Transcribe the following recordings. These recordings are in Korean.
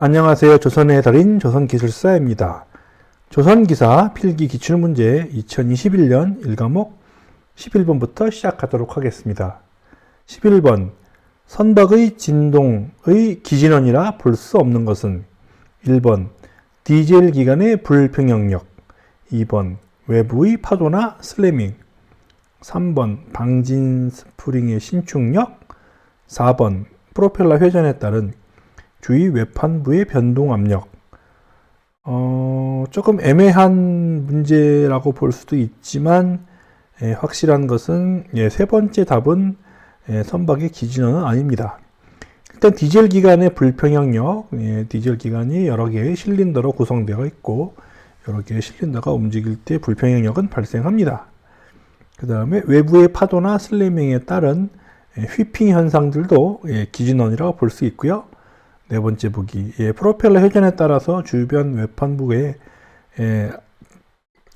안녕하세요. 조선의 달인 조선기술사입니다. 조선기사 필기 기출문제 2021년 1과목 11번부터 시작하도록 하겠습니다. 11번 선박의 진동의 기진원이라 볼 수 없는 것은 1번 디젤 기관의 불평형력 2번 외부의 파도나 슬래밍 3번 방진 스프링의 신축력 4번 프로펠러 회전에 따른 주위 외판부의 변동 압력. 조금 애매한 문제라고 볼 수도 있지만 확실한 것은 세 번째 답은 선박의 기진원은 아닙니다. 일단 디젤 기관의 불평형력, 디젤 기관이 여러 개의 실린더로 구성되어 있고 여러 개의 실린더가 움직일 때 불평형력은 발생합니다. 그 다음에 외부의 파도나 슬래밍에 따른 휘핑 현상들도 기진원이라고 볼 수 있고요. 네 번째 보기, 프로펠러 회전에 따라서 주변 외판부의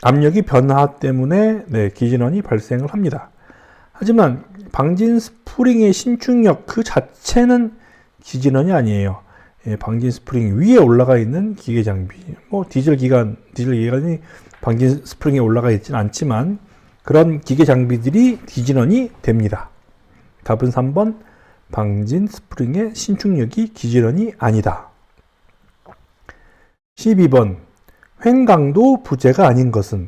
압력이 변화 때문에 기진원이 발생을 합니다. 하지만 방진 스프링의 신축력 그 자체는 기진원이 아니에요. 방진 스프링 위에 올라가 있는 기계 장비, 디젤 기관이 방진 스프링에 올라가 있지는 않지만 그런 기계 장비들이 기진원이 됩니다. 답은 3번 방진 스프링의 신축력이 기진원이 아니다. 12번 횡강도 부재가 아닌 것은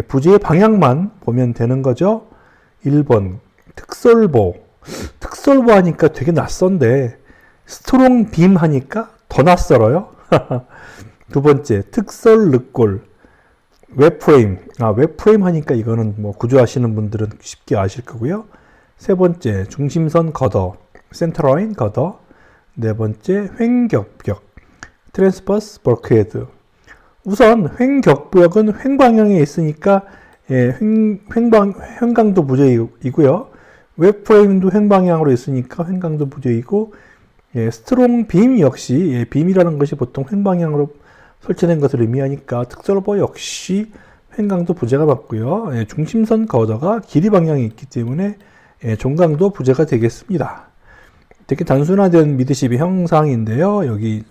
부재의 방향만 보면 되는 거죠. 1번 특설보 하니까 되게 낯선데 스트롱 빔 하니까 더 낯설어요. 두 번째 특설 르골 웹프레임 웹프레임 하니까 이거는 구조하시는 분들은 쉽게 아실 거고요. 세 번째, 중심선 걷어, 센터라인 걷어. 네 번째, 횡격벽, 트랜스버스 버크헤드. 우선 횡격벽은 횡방향에 있으니까 횡강도 부재이고요. 웹프레임도 횡방향으로 있으니까 횡강도 부재이고, 스트롱 빔 역시 빔이라는 것이 보통 횡방향으로 설치된 것을 의미하니까 특설보 역시 횡강도 부재가 맞고요. 중심선 걷어가 길이 방향이 있기 때문에 종강도 부재가 되겠습니다. 되게 단순화된 미드십의 형상인데요. 여기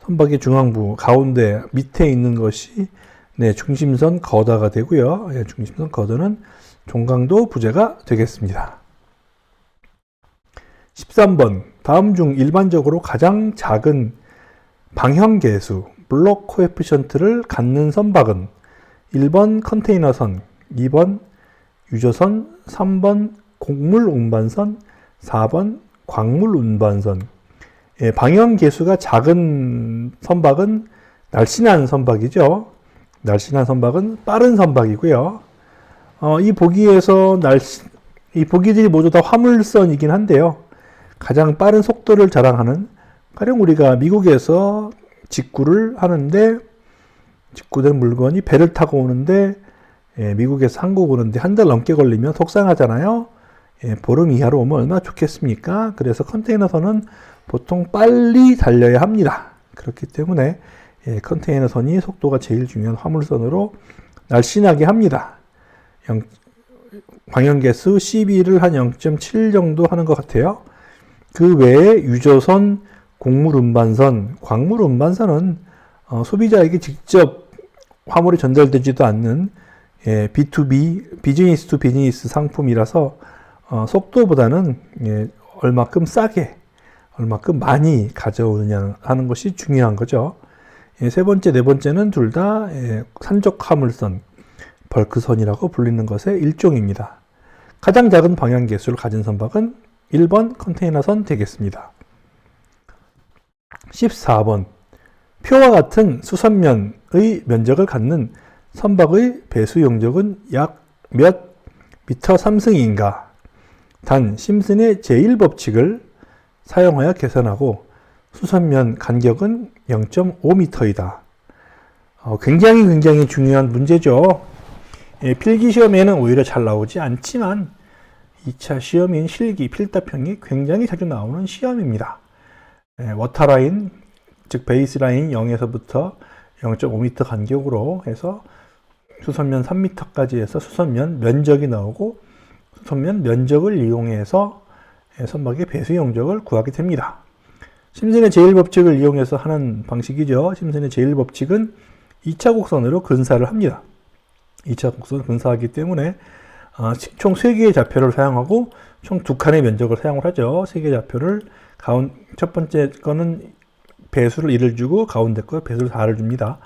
선박의 중앙부 가운데 밑에 있는 것이 중심선 걷어가 되고요. 중심선 걷어는 종강도 부재가 되겠습니다. 13번 다음 중 일반적으로 가장 작은 방형계수 블록 코에피션트를 갖는 선박은 1번 컨테이너선, 2번 유조선, 3번 곡물 운반선, 4번 광물 운반선. 방형 계수가 작은 선박은 날씬한 선박이죠. 날씬한 선박은 빠른 선박이고요. 이 보기에서 이 보기들이 모두 다 화물선이긴 한데요. 가장 빠른 속도를 자랑하는, 가령 우리가 미국에서 직구를 하는데 직구된 물건이 배를 타고 오는데 미국에서 한국 오는데 한 달 넘게 걸리면 속상하잖아요. 보름 이하로 오면 얼마나 좋겠습니까? 그래서 컨테이너선은 보통 빨리 달려야 합니다. 그렇기 때문에 컨테이너선이 속도가 제일 중요한 화물선으로 날씬하게 합니다. 방향계수 CB를 한 0.7 정도 하는 것 같아요. 그 외에 유조선, 곡물운반선, 광물운반선은 소비자에게 직접 화물이 전달되지도 않는 B2B, 비즈니스 투 비즈니스 상품이라서 속도보다는 얼마큼 싸게, 얼마큼 많이 가져오느냐 하는 것이 중요한 거죠. 세 번째, 네 번째는 둘 다 산적 화물선, 벌크선이라고 불리는 것의 일종입니다. 가장 작은 방향 계수를 가진 선박은 1번 컨테이너선 되겠습니다. 14번 표와 같은 수선면의 면적을 갖는 선박의 배수 용적은 약 몇 미터 3승인가? 단 심슨의 제1법칙을 사용하여 계산하고 수선면 간격은 0.5m이다. 굉장히 중요한 문제죠. 필기시험에는 오히려 잘 나오지 않지만 2차 시험인 실기, 필답형이 굉장히 자주 나오는 시험입니다. 워터라인, 즉 베이스라인 0에서부터 0.5m 간격으로 해서 수선면 3m까지 해서 수선면 면적이 나오고 수선면 면적을 이용해서 선박의 배수 용적을 구하게 됩니다. 심슨의 제1법칙을 이용해서 하는 방식이죠. 심슨의 제1법칙은 2차 곡선으로 근사를 합니다. 2차 곡선을 근사하기 때문에 총 3개의 좌표를 사용하고 총 2칸의 면적을 사용을 하죠. 3개의 좌표를 첫 번째 거는 배수를 1을 주고 가운데 거 배수를 4를 줍니다.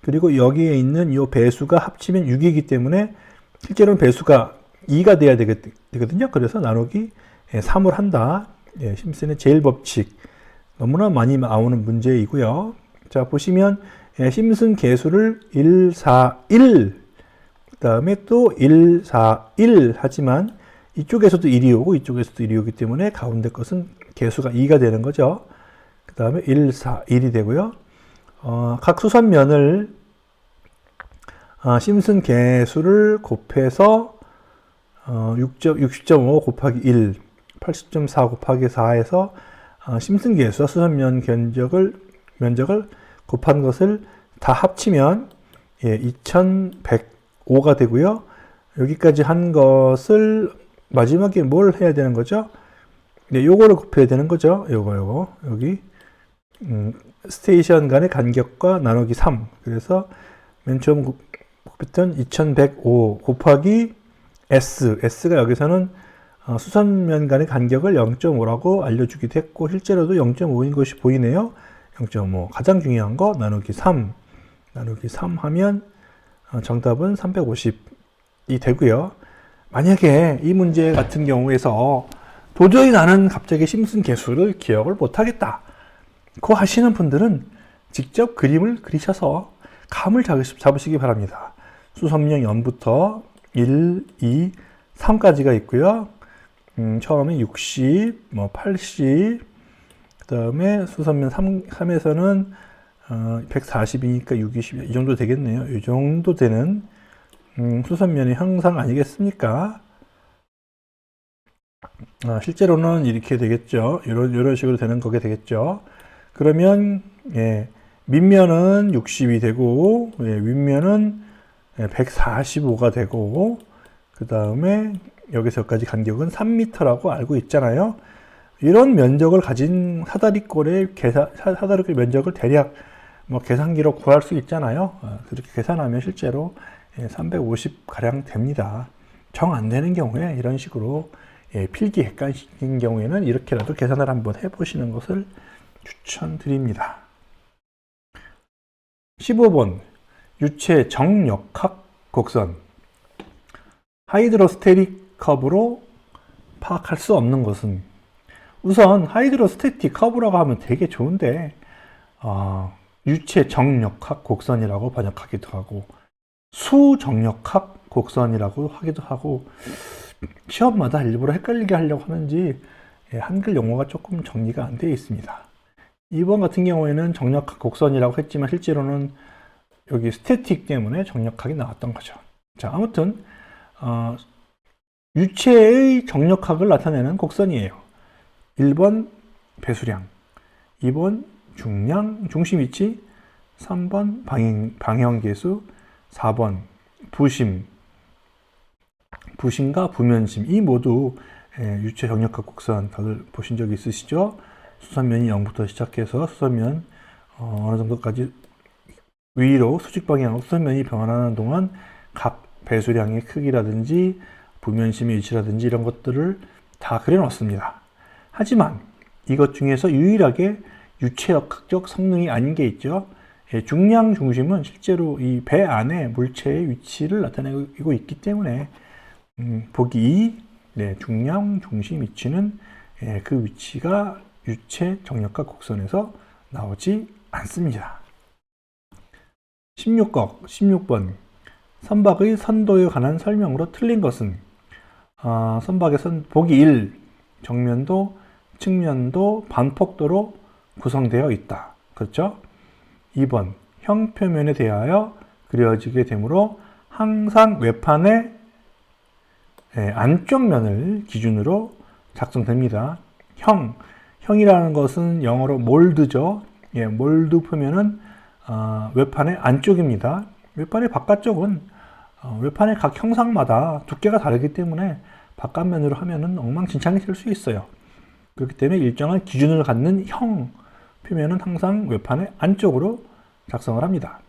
그리고 여기에 있는 이 배수가 합치면 6이기 때문에 실제로는 배수가 2가 돼야 되거든요. 그래서 나누기 3을 한다. 예, 심슨의 제1법칙. 너무나 많이 나오는 문제이고요. 자, 보시면 심슨 계수를 1, 4, 1, 그 다음에 또 1, 4, 1 하지만 이쪽에서도 1이 오고 이쪽에서도 1이 오기 때문에 가운데 것은 계수가 2가 되는 거죠. 그 다음에 1, 4, 1이 되고요. 각 수선면을 심슨 계수를 곱해서 60.5 곱하기 1, 80.4 곱하기 4에서 심슨 계수와 수선면 면적을 곱한 것을 다 합치면 2105가 되고요. 여기까지 한 것을 마지막에 뭘 해야 되는 거죠? 네, 요거를 곱해야 되는 거죠. 요거 여기 스테이션 간의 간격과 나누기 3. 그래서 맨 처음 곱했던 2105 곱하기 S가 여기서는 수선면 간의 간격을 0.5라고 알려주기도 했고 실제로도 0.5인 것이 보이네요. 0.5 가장 중요한 거 나누기 3 하면 정답은 350이 되고요. 만약에 이 문제 같은 경우에서 도저히 나는 갑자기 심슨 계수를 기억을 못하겠다 고 하시는 분들은 직접 그림을 그리셔서 감을 잡으시기 바랍니다. 수선면 0부터 1, 2, 3까지가 있고요. 처음에 60, 80, 그 다음에 수선면 3에서는 140이니까 6, 20, 이 정도 되겠네요. 이 정도 되는 수선면의 형상 아니겠습니까? 실제로는 이렇게 되겠죠. 이런 식으로 되는 거게 되겠죠. 그러면 밑면은 60이 되고 윗면은 145가 되고 그 다음에 여기서 여기까지 간격은 3m라고 알고 있잖아요. 이런 면적을 가진 사다리꼴의 사다리꼴 면적을 대략 계산기로 구할 수 있잖아요. 그렇게 계산하면 실제로 350가량 됩니다. 정 안 되는 경우에 이런 식으로 필기 객관식인 경우에는 이렇게라도 계산을 한번 해보시는 것을 추천드립니다. 15번 유체 정역학 곡선. 하이드로스테틱 커브로 파악할 수 없는 것은, 우선 하이드로스테틱 커브라고 하면 되게 좋은데 유체 정역학 곡선이라고 번역하기도 하고 수정역학 곡선이라고 하기도 하고 시험마다 일부러 헷갈리게 하려고 하는지 한글 용어가 조금 정리가 안 되어 있습니다. 이번 같은 경우에는 정역학 곡선이라고 했지만 실제로는 여기 스태틱 때문에 정역학이 나왔던 거죠. 자, 아무튼 유체의 정역학을 나타내는 곡선이에요. 1번 배수량, 2번 중량, 중심위치, 3번 방향계수, 4번 부심과 부면심. 이 모두 유체 정역학 곡선 다들 보신 적 있으시죠? 수선면이 0부터 시작해서 수선면 어느 정도까지 위로 수직 방향으로 수선면이 변하는 동안 각 배수량의 크기라든지 부면심의 위치라든지 이런 것들을 다 그려놨습니다. 하지만 이것 중에서 유일하게 유체역학적 성능이 아닌 게 있죠. 중량 중심은 실제로 이 배 안에 물체의 위치를 나타내고 있기 때문에 보기 2, 중량 중심 위치는 그 위치가 유체 정역학 곡선에서 나오지 않습니다. 16번 선박의 선도에 관한 설명으로 틀린 것은, 선박의 보기 1, 정면도, 측면도, 반폭도로 구성되어 있다. 그렇죠? 2번 형표면에 대하여 그려지게 되므로 항상 외판의 안쪽 면을 기준으로 작성됩니다. 형이라는 것은 영어로 몰드죠. 몰드 표면은 외판의 안쪽입니다. 외판의 바깥쪽은 외판의 각 형상마다 두께가 다르기 때문에 바깥면으로 하면은 엉망진창이 될 수 있어요. 그렇기 때문에 일정한 기준을 갖는 표면은 항상 외판의 안쪽으로 작성을 합니다.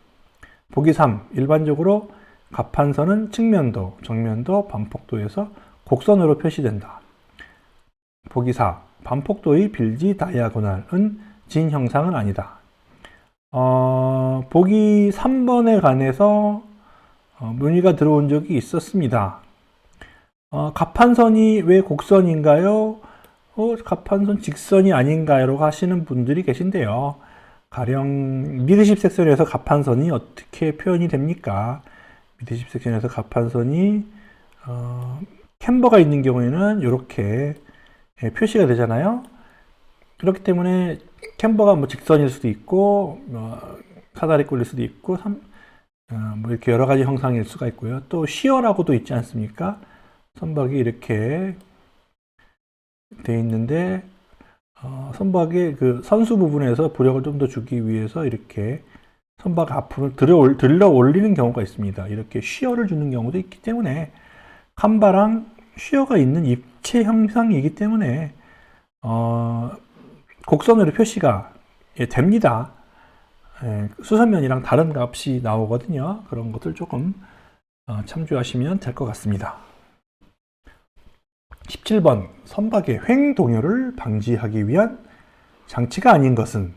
보기 3. 일반적으로 갑판선은 측면도, 정면도, 반폭도에서 곡선으로 표시된다. 보기 4. 반폭도의 빌지 다이아고날은 진 형상은 아니다. 보기 3번에 관해서 문의가 들어온 적이 있었습니다. 갑판선이 왜 곡선인가요? 갑판선 직선이 아닌가요? 라고 하시는 분들이 계신데요. 가령 미드십 섹션에서 갑판선이 어떻게 표현이 됩니까? 미드십 섹션에서 갑판선이 캠버가 있는 경우에는 이렇게 표시가 되잖아요. 그렇기 때문에 캠버가 뭐 직선일 수도 있고 사다리 꼴릴 수도 있고 뭐 이렇게 여러 가지 형상일 수가 있고요. 또 시어라고도 있지 않습니까? 선박이 이렇게 돼 있는데 선박의 그 선수 부분에서 부력을 좀 더 주기 위해서 이렇게 선박 앞으로 들어 올리는 경우가 있습니다. 이렇게 쉬어를 주는 경우도 있기 때문에 캄바랑 쉬어가 있는 입체 형상이기 때문에 곡선으로 표시가 됩니다. 수선면이랑 다른 값이 나오거든요. 그런 것들 조금 참조하시면 될 것 같습니다. 17번 선박의 횡동요를 방지하기 위한 장치가 아닌 것은,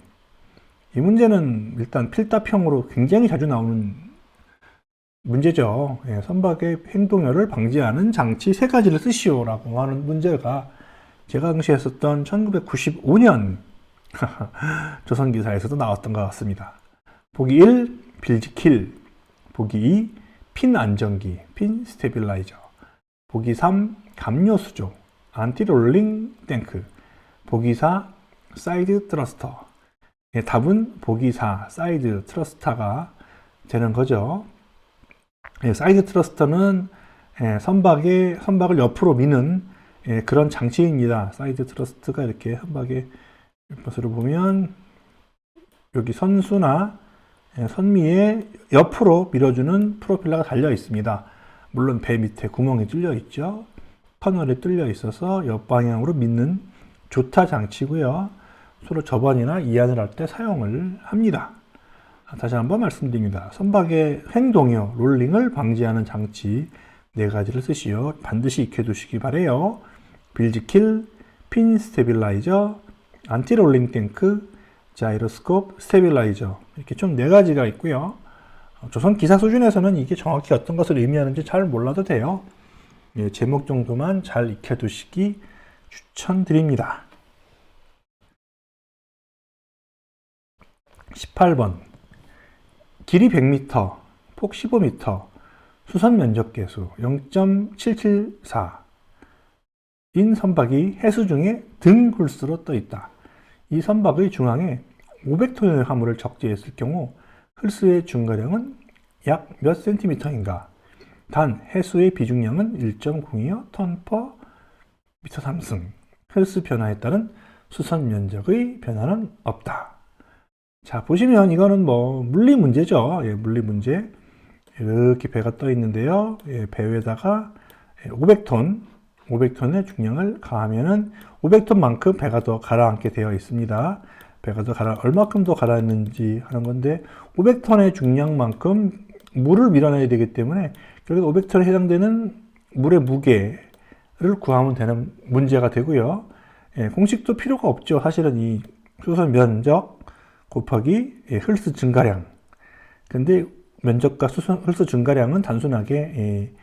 이 문제는 일단 필답형으로 굉장히 자주 나오는 문제죠. 선박의 횡동요를 방지하는 장치 3가지를 쓰시오라고 하는 문제가 제가 당시에 했었던 1995년 조선기사에서도 나왔던 것 같습니다. 보기 1. 빌지킬. 보기 2. 핀 안정기, 핀 스테빌라이저. 보기 3. 감요수조, 안티롤링 탱크. 보기 4. 사이드 트러스터. 답은 보기 4. 사이드 트러스터가 되는 거죠. 사이드 트러스터는 선박을 옆으로 미는 그런 장치입니다. 사이드 트러스트가 이렇게 선박의 것으로 보면 여기 선수나 선미의 옆으로 밀어주는 프로펠러가 달려 있습니다. 물론 배 밑에 구멍이 뚫려 있죠. 터널이 뚫려 있어서 옆방향으로 밀는 조타 장치고요. 서로 접안이나 이안을 할 때 사용을 합니다. 다시 한번 말씀드립니다. 선박의 횡동요, 롤링을 방지하는 장치 4가지를 쓰시오. 반드시 익혀두시기 바래요. 빌지킬, 핀 스테빌라이저, 안티롤링 탱크, 자이로스코프, 스테빌라이저. 이렇게 총 4가지가 있고요. 조선 기사 수준에서는 이게 정확히 어떤 것을 의미하는지 잘 몰라도 돼요. 제목 정도만 잘 익혀두시기 추천드립니다. 18번 길이 100m, 폭 15m, 수선 면적 계수 0.774 인 선박이 해수 중에 등 홀수로 떠 있다. 이 선박의 중앙에 500톤의 화물을 적재했을 경우 홀수의 중가량은 약 몇 센티미터인가? 단 해수의 비중량은 1.02톤 per 미터 3승. 홀수 변화에 따른 수선 면적의 변화는 없다. 자, 보시면 이거는 뭐 물리 문제죠. 물리 문제. 이렇게 배가 떠 있는데요. 배 위에다가 500톤의 중량을 가하면은 500톤만큼 배가 더 가라앉게 되어 있습니다. 배가 얼마큼 더 가라앉는지 하는 건데 500톤의 중량만큼 물을 밀어내야 되기 때문에 결국 500톤에 해당되는 물의 무게를 구하면 되는 문제가 되고요. 공식도 필요가 없죠. 사실은 이 수선 면적 곱하기 홀수 증가량. 근데 면적과 홀수 증가량은 단순하게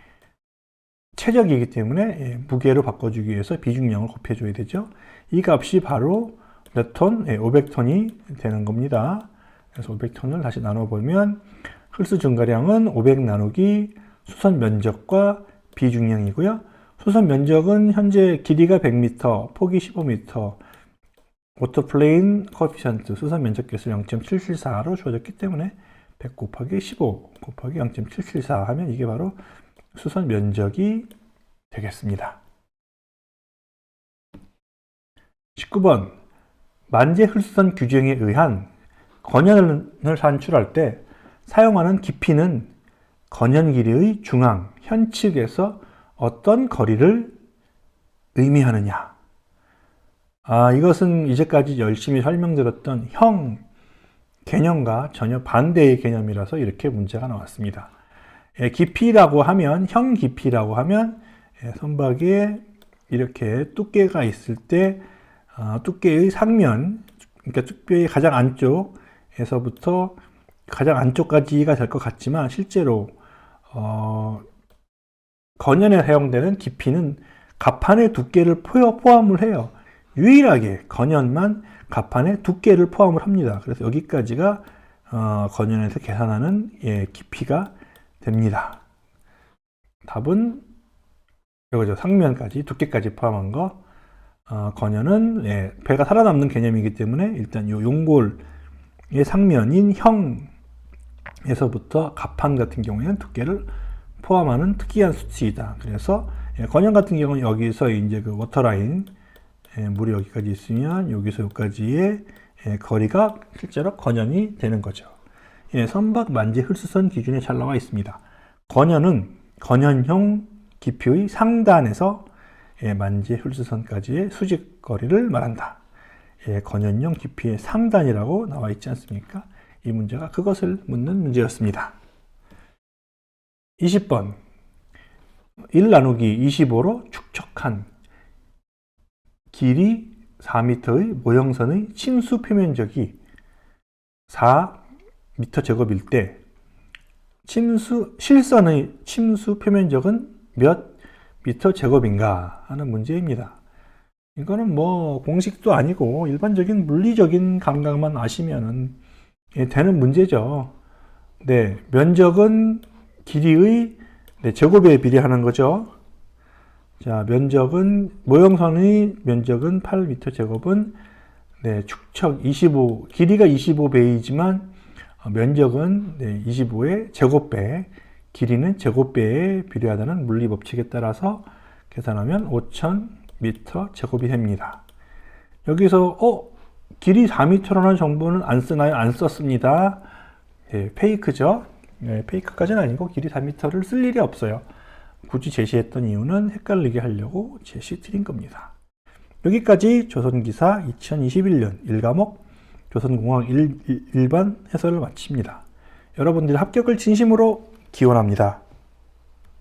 최적이기 때문에 무게로 바꿔주기 위해서 비중량을 곱해줘야 되죠. 이 값이 바로 몇 톤? 500톤이 되는 겁니다. 그래서 500톤을 다시 나눠보면 홀수 증가량은 500 나누기 수선 면적과 비중량이고요. 수선 면적은 현재 길이가 100m, 폭이 15m, 워터플레인 코에피션트 수선 면적 계수 0.774로 주어졌기 때문에 100 곱하기 15 곱하기 0.774 하면 이게 바로 수선 면적이 되겠습니다. 19번 만재 홀수선 규정에 의한 건연을 산출할 때 사용하는 깊이는 건연 길이의 중앙, 현측에서 어떤 거리를 의미하느냐? 이것은 이제까지 열심히 설명드렸던 형 개념과 전혀 반대의 개념이라서 이렇게 문제가 나왔습니다. 깊이라고 하면, 형 깊이라고 하면 선박에 이렇게 두께가 있을 때 두께의 상면, 그러니까 두께의 가장 안쪽에서부터 가장 안쪽까지가 될 것 같지만 실제로 건연에 사용되는 깊이는 갑판의 두께를 포함을 해요. 유일하게 건연만 갑판의 두께를 포함을 합니다. 그래서 여기까지가 건연에서 계산하는 깊이가 됩니다. 답은 이거죠. 상면까지, 두께까지 포함한 거. 건연은 배가 살아남는 개념이기 때문에 일단 이 용골의 상면인 형에서부터 갑판 같은 경우에는 두께를 포함하는 특이한 수치이다. 그래서 건연 같은 경우는 여기서 이제 그 워터라인, 물이 여기까지 있으면 여기서 여기까지의 거리가 실제로 건연이 되는 거죠. 선박 만재 흡수선 기준에 잘 나와 있습니다. 건연은 건연형 깊이의 상단에서 만재 흡수선까지의 수직 거리를 말한다. 건연형 깊이의 상단이라고 나와 있지 않습니까? 이 문제가 그것을 묻는 문제였습니다. 20번 1 나누기 25로 축척한 길이 4m의 모형선의 침수 표면적이 4m 제곱일 때 실선의 침수 표면적은 몇 미터 제곱인가 하는 문제입니다. 이거는 뭐 공식도 아니고 일반적인 물리적인 감각만 아시면은 되는 문제죠. 면적은 길이의 제곱에 비례하는 거죠. 자, 면적은 모형선의 면적은 8m 제곱은 축척 25, 길이가 25배이지만 면적은 25의 제곱배, 길이는 제곱배에 비례하다는 물리 법칙에 따라서 계산하면 5000m 제곱이 됩니다. 여기서 길이 4m라는 정보는 안 쓰나요? 안 썼습니다. 페이크죠. 페이크까지는 아니고 길이 4m를 쓸 일이 없어요. 굳이 제시했던 이유는 헷갈리게 하려고 제시 드린 겁니다. 여기까지 조선기사 2021년 1과목 조선공학 일반 해설을 마칩니다. 여러분들 합격을 진심으로 기원합니다.